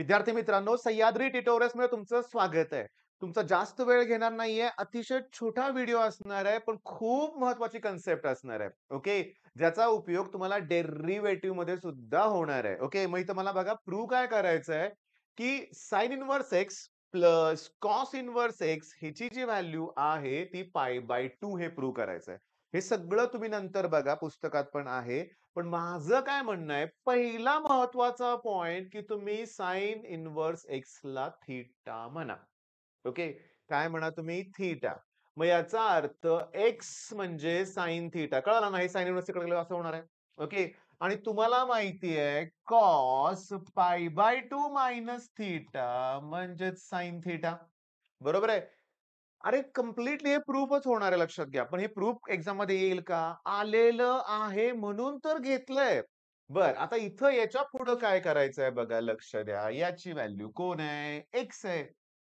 विद्यार्थी मित्रांनो, सह्याद्री ट्युटोरियल्समध्ये तुमचं स्वागत आहे. तुमचा जास्त वेळ घेणार नाहीये. अतिशय छोटा व्हिडिओ असणार आहे, पण खूप महत्त्वाची कन्सेप्ट असणार आहे. ओके. ज्याचा उपयोग तुम्हाला डेरिव्हेटिव्ह मध्ये सुद्धा होणार आहे. ओके. मग इथं मला बघा प्रूव्ह काय करायचं आहे, की sin inverse x plus cos inverse x ह्याची जी व्हॅल्यू आहे ती पाय/2 हे प्रूव्ह करायचं आहे. हे सगळं तुम्ही नंतर बघा, पुस्तकात पण आहे. पण माझं काय म्हणणं आहे, पहिला महत्वाचा पॉइंट की तुम्ही साइन इन्व्हर्स एक्स ला थीटा म्हणा. ओके. काय म्हणा तुम्ही? थीटा. मग याचा अर्थ एक्स म्हणजे साइन थीटा. कळलं ना? हे साइन इन्व्हर्स इकडे गेलं असं होणार आहे. ओके. आणि तुम्हाला माहिती आहे कॉस पाय/2 मायनस थीटा म्हणजेच साइन थीटा. बरोबर आहे? अरे कंप्लीटली हे प्रूफच होणार आहे, लक्षात घ्या. पण हे प्रूफ एक्झाम मध्ये येईल का? आलेलं आहे म्हणून तर घेतलंय. बर, आता इथं याच्या पुढं काय करायचंय बघा, लक्ष द्या. याची व्हॅल्यू कोण आहे? एक्स आहे.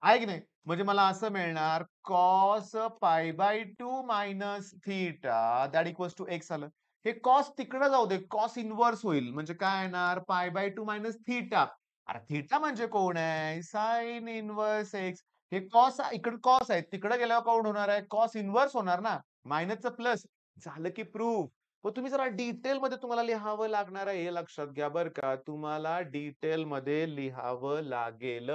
आहे की नाही? म्हणजे मला असं मिळणार कॉस पाय/2 minus theta that equals to x आलं. हे कॉस तिकडे जाऊ दे, कॉस इन्व्हर्स होईल. म्हणजे काय येणार? Pi minus theta. अरे थीटा म्हणजे कोण आहे? Sine inverse x. हे कॉस इकडे कॉस आहे, तिकडे गेल्यावर काउंट होणार आहे, कॉस इन्व्हर्स होणार ना, मायनसचं प्लस. झालं की प्रूफ. मग तुम्ही जरा डिटेलमध्ये तुम्हाला लिहावं लागणार आहे, हे लक्षात घ्या बरं का. तुम्हाला डिटेलमध्ये लिहावं लागेल.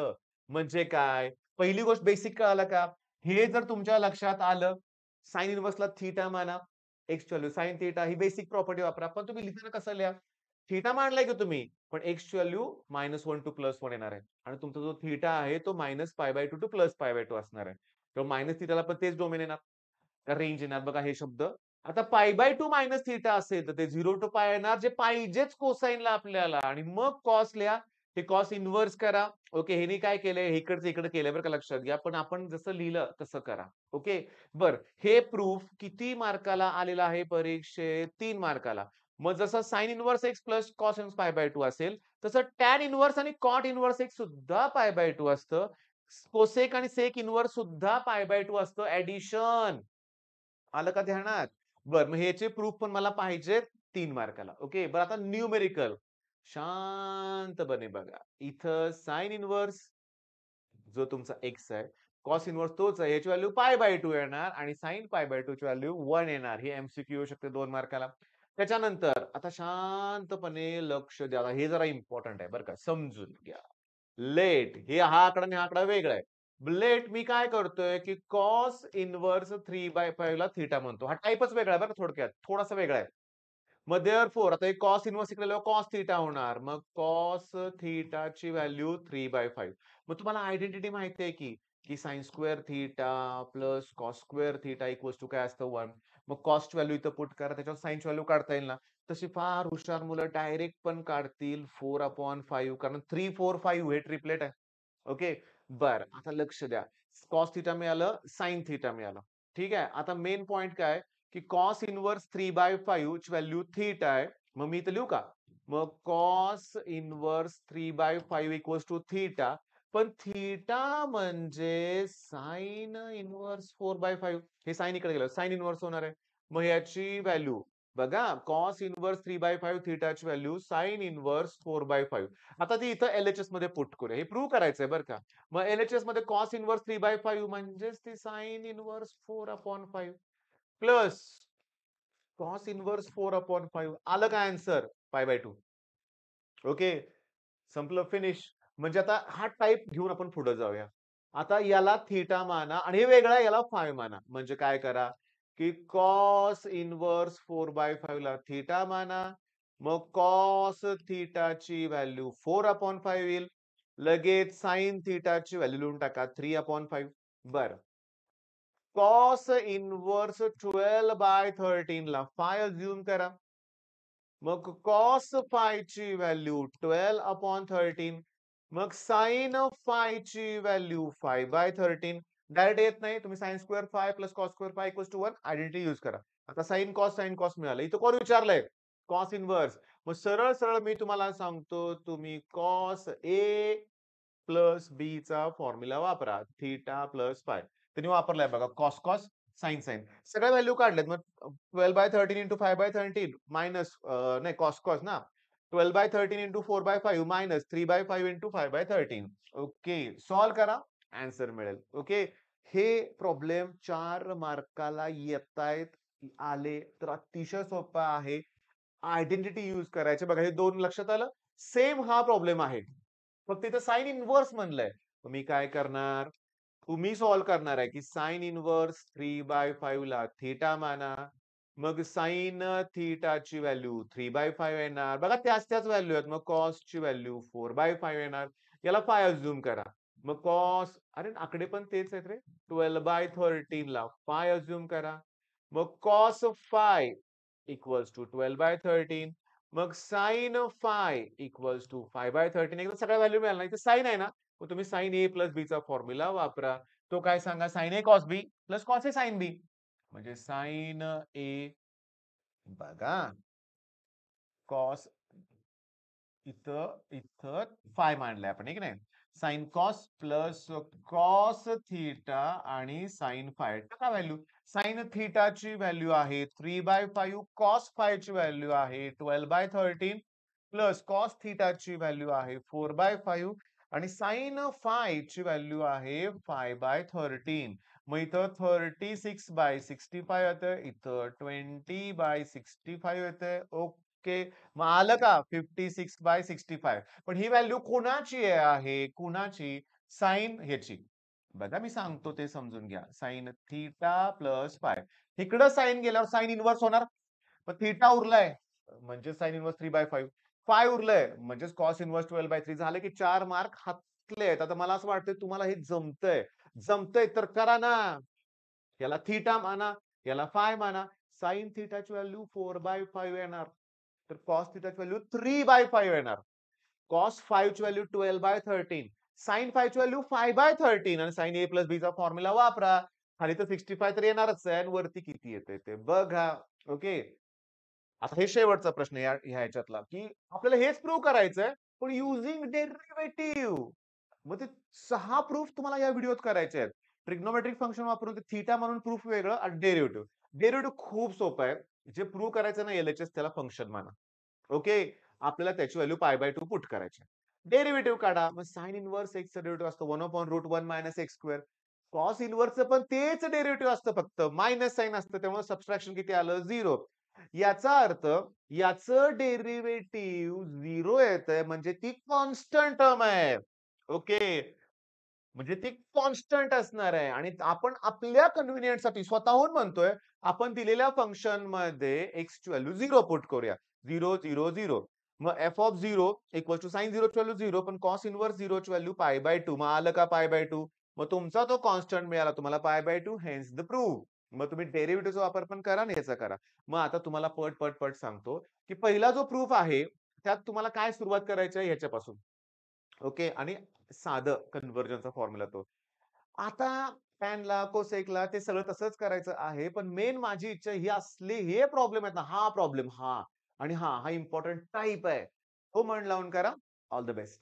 म्हणजे काय? पहिली गोष्ट बेसिक कळालं का? हे जर तुमच्या लक्षात आलं, साइन इन्व्हर्सला थीटा माना, एक्स व्हॅल्यू साइन थीटा ही बेसिक प्रॉपर्टी वापरा. पण तुम्ही लिहिताना कसं लिहा? थीटा मांडलाय की तुम्ही, पण एक्स व्हॅल्यू -1 टू +1 येणार आहे. आणि तुमचा जो थीटा आहे तो -π/2 टू +π/2 असणार आहे. तर मायनस थीटाला पण तेच डोमेन येणार. रेंज येणार बघा हे शब्द. आता π/2 मायनस थीटा असेल तर ते 0 टू पाय येणार, जे पाहिजेच कोसाइनला आपल्याला. आणि मग कॉस लिहा. हे कॉस इन्व्हर्स करा. ओके. ह्याने काय केलंय, इकडचं इकडे केलंय बरं का, लक्षात घ्या. पण आपण जसं लिहिलं तसं करा. ओके. बरं, हे प्रूफ किती मार्काला आलेलं आहे परीक्षेत? 3 मार्काला. मग जसं sine inverse x plus cos inverse π/2 असेल, तसं टॅन इन्व्हर्स आणि कॉट इन्व्हर्स एक्स सुद्धा π/2 असतं. कोसेक आणि सेक इन्व्हर्स सुद्धा π/2 असतं. ॲडिशन. आलं का ध्यानात? बरं, मग ह्याचे प्रूफ पण मला पाहिजेत 3 मार्काला. ओके. बरं, आता न्यूमेरिकल. शांतपणे बघा. इथं साइन इन्व्हर्स जो तुमचा एक्स आहे, कॉस इन्व्हर्स तोच आहे. याची व्हॅल्यू π/2 येणार आणि साइन π/2 ची व्हॅल्यू 1 येणार. हे एमसीक्यू येऊ शकते 2 मार्काला. त्याच्यानंतर आता शांतपणे लक्ष द्या. हे जरा इम्पोर्टंट आहे बरं का, समजून घ्या. लेट हे हा आकडा आणि हा आकडा वेगळा आहे. लेट मी काय करतोय, की कॉस इन्व्हर्स 3/5 ला थीटा म्हणतो. हा टाइपच वेगळा आहे बरं का, थोडक्यात. थोडासा वेगळा आहे. मग देअरफॉर आता हे कॉस इन्व्हर्स इकडे कॉस थीटा होणार. मग कॉस थीटाची व्हॅल्यू 3/5. मग तुम्हाला आयडेंटिटी माहिती आहे की sine square theta plus cos square theta equals to काय असतं? 1. मग कॉस्ट व्हॅल्यू इथं पुट करा. त्याच्यावर साइनची व्हॅल्यू काढता येईल ना. तशी फार हुशार मुलं डायरेक्ट पण काढतील 4/5, कारण 3, 4, 5 हे ट्रिपलेट आहे. ओके. बरं, आता लक्ष द्या. कॉस थीटा मिळालं, साइन थीटा मिळालं. ठीक आहे. आता मेन पॉइंट काय, की कॉस इन्व्हर्स 3/5 ची व्हॅल्यू थीटा आहे. मग मी इथं लिहू का? मग cos inverse 3/5 equals to theta. पण थीटा म्हणजे साइन इन्व्हर्स 4/5. हे साइन इकडे गेलं, साइन इन्व्हर्स होणार आहे. मग याची व्हॅल्यू बघा, कॉस इन्व्हर्स 3/5 थीटाची व्हॅल्यू साइन इन्व्हर्स 4/5. आता ती इथं एलएचएस मध्ये पुट करूया. हे प्रूव्ह करायचंय बरं का. मग एलएचएस मध्ये कॉस इन्व्हर्स 3/5 म्हणजेच ती sine inverse 4/5 plus cos inverse 4/5. आलं का आन्सर? π/2. ओके. संपलं, फिनिश. म्हणजे आता हा टाइप घेऊन आपण पुढे जाऊया. आता याला थीटा माना आणि हे वेगळं आहे, याला फाय माना. म्हणजे काय करा, की कॉस इन्व्हर्स 4/5 ला थीटा माना. मग कॉस थीटाची व्हॅल्यू 4/5 येईल. लगेच साइन थीटाची व्हॅल्यू लिहून टाका 3/5. बरं. कॉस इन्व्हर्स 12/13 ला फाय अझ्युम करा. मग कॉस फाय ची व्हॅल्यू 12/13. मग साइन फाय ची व्हॅल्यू 5/13. डायरेक्ट येत नाही. तुम्ही sine square phi plus cos square phi equals to 1 identity use करा. आता साइन कॉस मिळालं. इथं कोण विचारलंय? Cos inverse. मग सरळ सरळ मी तुम्हाला सांगतो, तुम्ही कॉस ए प्लस बी चा फॉर्म्युला वापरा. Theta plus phi. त्यांनी वापरलाय बघा. Cos cos, sine. सगळ्या व्हॅल्यू काढल्यात. मग 12/13 इंटू 5/13 मायनस नाही कॉस कॉस ना. 12/13 into 4/5 minus 3/5 into 5/13. Okay, solve करा, आन्सर मिळेल. ओके, हे प्रॉब्लेम 4 मार्काला येतायत, आले तर अतिशय सोपं आहे. आयडेंटिटी यूज करायचे. बघा हे 2 लक्षात आलं? सेम हा प्रॉब्लेम आहे. फक्त इथं साइन इन्व्हर्स म्हणलंय. मी काय करणार? तुम्ही सॉल्व्ह करणार आहे, की साइन इन्व्हर्स 3/5 ला थीटा माना. मग साइन थीटाची व्हॅल्यू 3/5 येणार. बघा त्याच व्हॅल्यू आहेत. मग कॉस ची व्हॅल्यू 4/5 येणार. याला फाय अझ्युम करा. मग कॉस, अरे आकडे पण तेच आहेत रे. 12/13 ला फाय अझ्युम करा. मग कॉस फाय इक्वल्स टू 12/13. मग साइन फाय इक्वल्स टू 5/13. एकदा सगळ्या व्हॅल्यू मिळाल्या. इथे साइन आहे ना, मग तुम्ही साइन ए प्लस बी चा फॉर्म्युला वापरा. तो काय सांगा? Sign A cos B plus cos A sine B. म्हणजे साइन ए, बघा कॉस, इथं इथं फाय मांडलाय आपण, की नाही? Sine cos plus cos theta आणि साइन फाय टाका व्हॅल्यू. साइन थीटाची व्हॅल्यू आहे 3/5, कॉस फाय ची व्हॅल्यू आहे 12/13 प्लस कॉस थीटाची व्हॅल्यू आहे 4/5 आणि साइन फाय ची व्हॅल्यू आहे 5/13. मग इथं 36/65 येतंय, इथं 20/65 येतंय. ओके, मग आलं का 56/65? पण ही व्हॅल्यू कोणाची आहे? कुणाची? साइन ह्याची. बघा मी सांगतो ते समजून घ्या. Sine theta plus five. इकडं साइन गेल्यावर साइन इन्व्हर्स होणार. मग थीटा उरलाय म्हणजे साइन इन्व्हर्स 3/5. फाय उरलंय म्हणजेच कॉस इन्व्हर्स 12/3. झालं की 4 मार्क हातलेत. आता मला असं वाटतंय तुम्हाला हे जमतंय. जमतंय तर करा ना. याला थीटा माना, याला फाय माना. साइन थीटाची व्हॅल्यू 4/5 येणार. तर कॉस थीटाची व्हॅल्यू 3/5 येणार. कॉस 5 ची व्हॅल्यू 12/13. साइन 5 ची व्हॅल्यू 5/13 आणि साइन ए प्लस बी चा फॉर्म्युला वापरा. खाली तर 65 तर येणारच आहे आणि वरती किती येते ते बघा. ओके, आता हे शेवटचा प्रश्न ह्या ह्याच्यातला, की आपल्याला हेच प्रूव्ह करायचंय, पण युजिंग डेरिव्हेटिव्ह. मग ते 6 प्रूफ तुम्हाला या व्हिडिओत करायचे आहेत. ट्रिग्नोमेट्रिक फंक्शन वापरून ते थीटा म्हणून प्रूफ वेगळं आणि डेरिव्हेटिव्ह. डेरिव्हेटिव्ह खूप सोपं आहे. जे प्रूव्ह करायचं ना एलएचएस त्याला फंक्शन माना. ओके, आपल्याला त्याची व्हॅल्यू π/2 पुट करायची. डेरिव्हेटिव्ह काढा. मग साइन इन्व्हर्स एक्सचं डेरिव्हेटिव्ह असतं 1/√1 मायनस एक्स स्क्वेअर. कॉस इन्व्हर्सचं पण तेच डेरिव्हेटिव्ह असतं, फक्त मायनस साइन असतं. त्यामुळे सबट्रॅक्शन किती आलं? 0. याचा अर्थ याचं डेरिव्हेटिव्ह 0 येतंय म्हणजे ती कॉन्स्टंट टर्म आहे. ओके, म्हणजे ती कॉन्स्टंट असणार आहे आणि आपण आपल्या कन्व्हिनियंटसाठी स्वतःहून म्हणतोय, आपण दिलेल्या फंक्शन मध्ये एक्स ची व्हॅल्यू 0 पुट करूया. 0, 0, 0. मग F of 0 equal to sine 0 ची व्हॅल्यू 0, पण कॉस इन्व्हर्स 0 ची व्हॅल्यू π/2. मग आलं का π/2? मग तुमचा तो कॉन्स्टंट मिळाला तुम्हाला π/2, हेन्स द प्रूफ. मग तुम्ही डेरिव्हेटिव्हचा वापर पण करा आणि ह्याचा करा. मग आता तुम्हाला पट सांगतो, की पहिला जो प्रूफ आहे, त्यात तुम्हाला काय सुरुवात करायची आहे ह्याच्यापासून. ओके, आणि साधं कन्व्हर्जनचा फॉर्म्युला तो. आता टॅनला, कोसेकला ते सगळं तसंच करायचं आहे. पण मेन माझी इच्छा ही असली हे प्रॉब्लेम आहेत ना, हा प्रॉब्लेम हा आणि हा इम्पोर्टंट टाइप आहे. तो मन लावून करा. All the best.